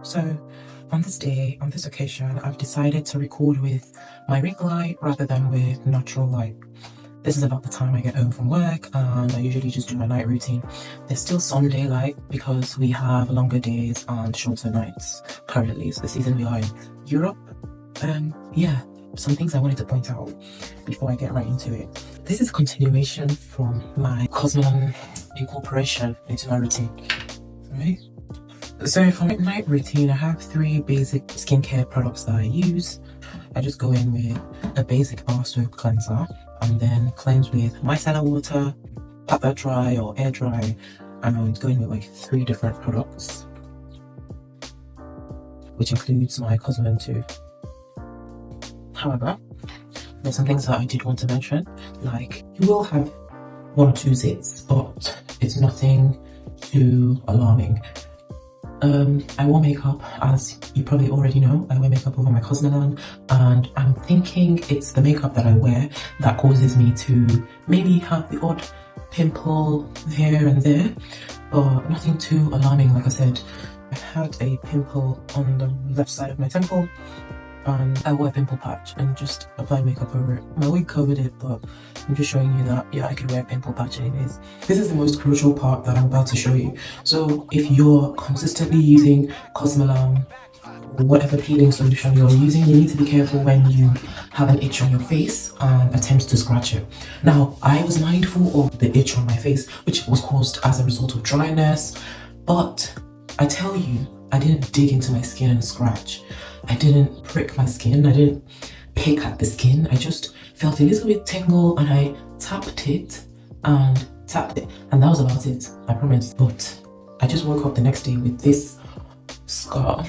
So on this day, on this occasion, I've decided to record with my ring light rather than with natural light. This is about the time I get home from work and I usually just do my night routine. There's still some daylight because we have longer days and shorter nights currently. It's the season we are in Europe. Yeah, some things I wanted to point out before I get right into it. This is a continuation from my Cosmelan incorporation into my routine, right? So for my night routine, I have 3 basic skincare products that I use. I just go in with a basic bar soap cleanser and then cleanse with micellar water, pat that dry or air dry, and go in with like 3 different products, which includes my Cosmelan too. However, there's some things that I did want to mention, like you will have 1 or 2 zits, but it's nothing too alarming. I wear makeup, as you probably already know. I wear makeup over my Cosmelan, and I'm thinking it's the makeup that I wear that causes me to maybe have the odd pimple here and there, but nothing too alarming. Like I said, I had a pimple on the left side of my temple, and I wore a pimple patch and just applied makeup over it. My wig covered it, but I'm just showing you that, yeah, I can wear a pimple patch anyways. This is the most crucial part that I'm about to show you. So if you're consistently using Cosmelan or whatever peeling solution you're using, you need to be careful when you have an itch on your face and attempt to scratch it. Now, I was mindful of the itch on my face, which was caused as a result of dryness, but I tell you, I didn't dig into my skin and scratch. I didn't prick my skin, I didn't pick at the skin. I just felt a little bit tingle and I tapped it, and that was about it, I promise. But I just woke up the next day with this scar.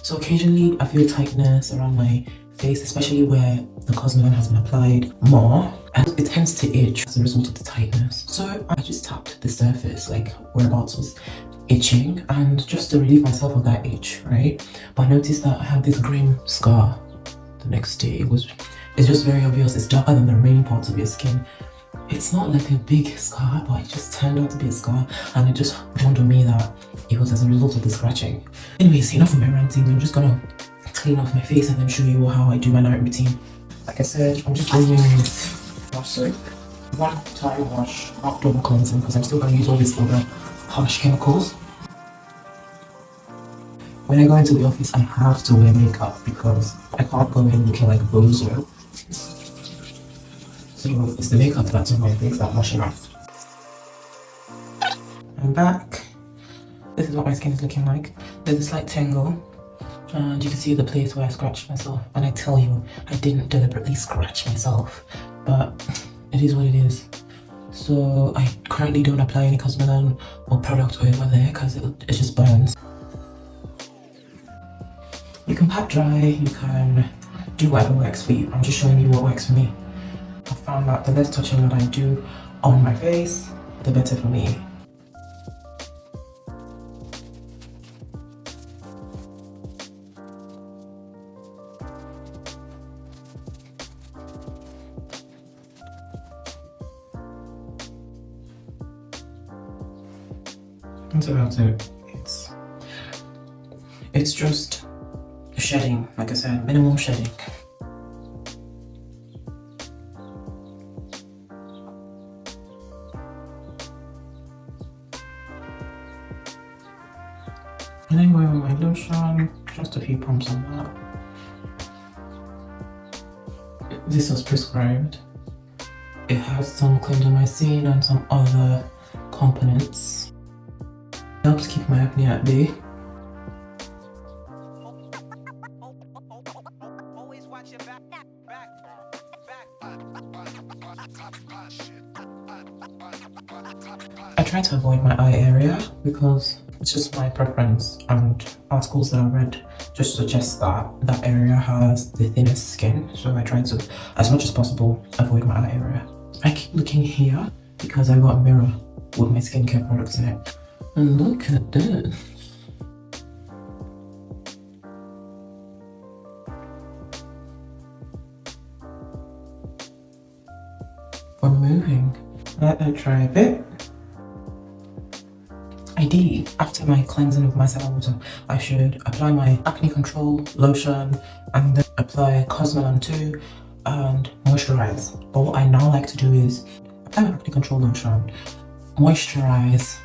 So occasionally I feel tightness around my face, especially where the Cosmelan has been applied more, and it tends to itch as a result of the tightness. So I just tapped the surface, like whereabouts was itching, and just to relieve myself of that itch, right? But I noticed that I had this grim scar the next day. It's just very obvious. It's darker than the remaining parts of your skin. It's not like a big scar, but it just turned out to be a scar, and it just dawned on me that it was as a result of the scratching. Anyways, enough of my ranting. I'm just gonna clean off my face and then show you how I do my night routine. Like I said, I'm just going in with bar soap, 1-time wash, not double cleansing, because I'm still gonna use all these other harsh chemicals. When I go into the office, I have to wear makeup because I can't go in looking like a bozo. So it's the makeup that's on my face that I'm washing off. I'm back. This is what my skin is looking like. There's a slight tingle, and you can see the place where I scratched myself. And I tell you, I didn't deliberately scratch myself, but it is what it is. So I currently don't apply any Cosmelan or product over there because it just burns. You can pat dry, you can do whatever works for you. I'm just showing you what works for me. I found that the less touching that I do on my face, the better for me. That's about it. It's just shedding, like I said, minimal shedding. And then going with my lotion, just a few pumps on that. This was prescribed. It has some clindamycin and some other components. Helps keep my acne at bay. I try to avoid my eye area because it's just my preference, and articles that I read just suggest that that area has the thinnest skin, so I try to, as much as possible, avoid my eye area. I keep looking here because I got a mirror with my skincare products in it. And look at this. We're moving. Let that dry a bit. I ideally, after my cleansing of micellar water, I should apply my acne control lotion and then apply Cosmelan too and moisturize. But what I now like to do is apply my acne control lotion, moisturize,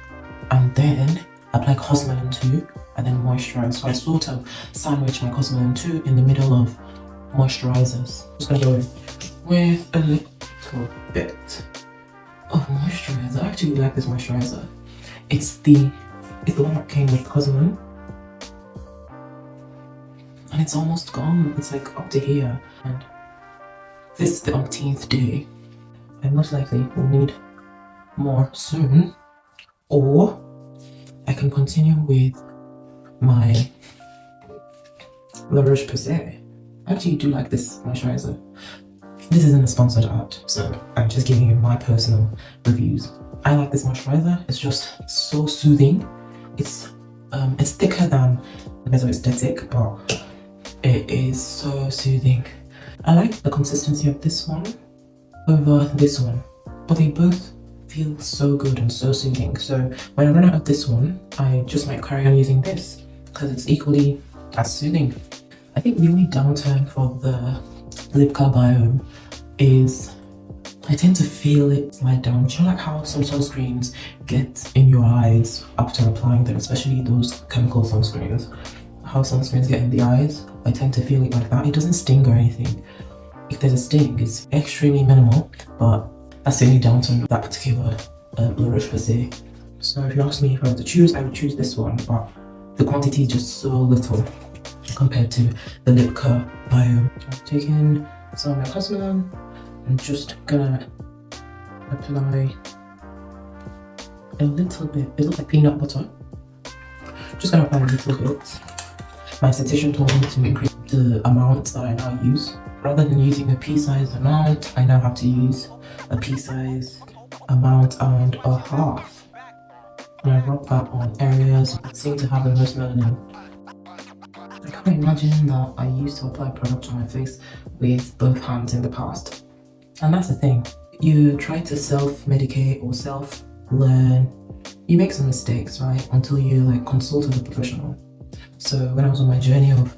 and then apply Cosmelan too, and then moisturize. So I sort of sandwich my Cosmelan too in the middle of moisturizers. I'm just gonna go with a little bit of moisturizer. I actually like this moisturizer. It's the one that came with Cosmelan, and it's almost gone. It's like up to here, and this is the umpteenth day. I most likely will need more soon, or I can continue with my La Roche-Posay. I actually do like this moisturizer. This isn't a sponsored ad, so I'm just giving you my personal reviews. I like this moisturizer. It's just so soothing. It's thicker than the Mesoaesthetic, but it is so soothing. I like the consistency of this one over this one, but they both feel so good and so soothing. So when I run out of this one, I just might carry on using this because it's equally as soothing. I think the only downtime for the Lipikar biome is I tend to feel it slide down. Do you know like how some sunscreens get in your eyes after applying them, especially those chemical sunscreens? How sunscreens get in the eyes, I tend to feel it like that. It doesn't sting or anything. If there's a sting, it's extremely minimal, but that's the only downtime of that particular La Roche-Posay. So if you ask me if I were to choose, I would choose this one, but the quantity is just so little compared to the Lipikar biome. I've taken some of my Cosmelan. I'm just gonna apply a little bit. It looks like peanut butter. Just gonna apply a little bit. My aesthetician told me to increase the amount that I now use. Rather than using a pea-sized amount, I now have to use a pea-sized amount and a half. And I rub that on areas that seem to have the most melanin. I can't imagine that I used to apply product on my face with both hands in the past. And that's the thing. You try to self-medicate or self-learn. You make some mistakes, right? Until you like consult with a professional. So when I was on my journey of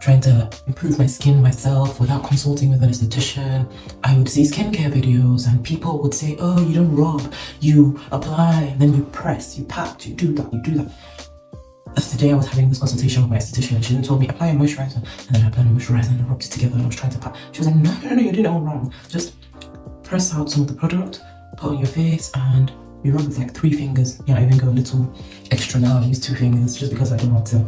trying to improve my skin myself without consulting with an esthetician, I would see skincare videos and people would say, oh, you don't rub, you apply, then you press, you pat, you do that, you do that. That's the day I was having this consultation with my esthetician. She then told me, apply a moisturizer, and then I applied a moisturizer and I rubbed it together and I was trying to pat. She was like, no, you're doing it all wrong. Just press out some of the product, put on your face, and you rub with like 3 fingers. Yeah, I even go a little extra now. I use 2 fingers just because I don't want to,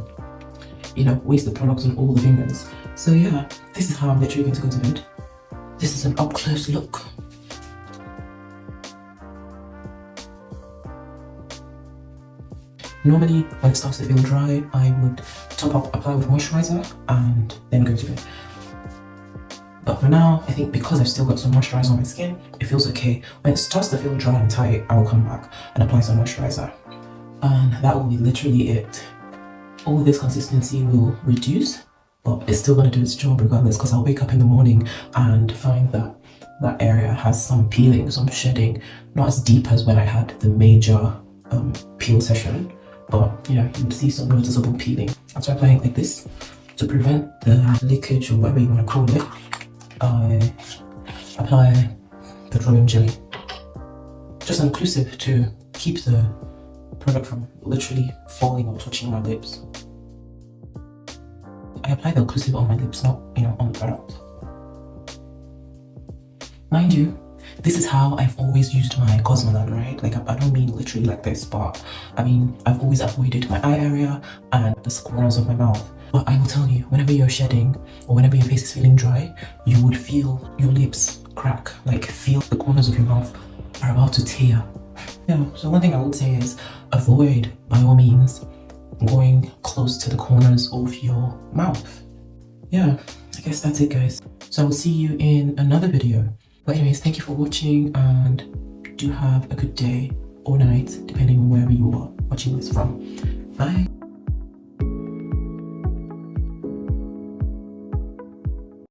waste the product on all the fingers. So yeah, this is how I'm literally going to go to bed. This is an up close look. Normally, when it starts to feel dry, I would top up, apply with moisturizer, and then go to bed. But for now, I think because I've still got some moisturizer on my skin, it feels okay. When it starts to feel dry and tight, I will come back and apply some moisturizer. And that will be literally it. All this consistency will reduce, but it's still going to do its job regardless, because I'll wake up in the morning and find that that area has some peeling, some shedding, not as deep as when I had the major peel session, but you would see some noticeable peeling. That's why I'm applying like this to prevent the leakage or whatever you want to call it. I apply petroleum jelly, just inclusive to keep the product from literally falling or touching my lips. I apply the occlusive on my lips, not on the product. Mind you, this is how I've always used my Cosmelan, right? Like I don't mean literally like this, but I mean I've always avoided my eye area and the corners of my mouth. But I will tell you, whenever you're shedding or whenever your face is feeling dry, you would feel your lips crack, like feel the corners of your mouth are about to tear. Yeah, so one thing I would say is avoid, by all means, going close to the corners of your mouth. Yeah, I guess that's it, guys. So I will see you in another video. But anyways, thank you for watching, and do have a good day or night, depending on wherever you are watching this from. Bye.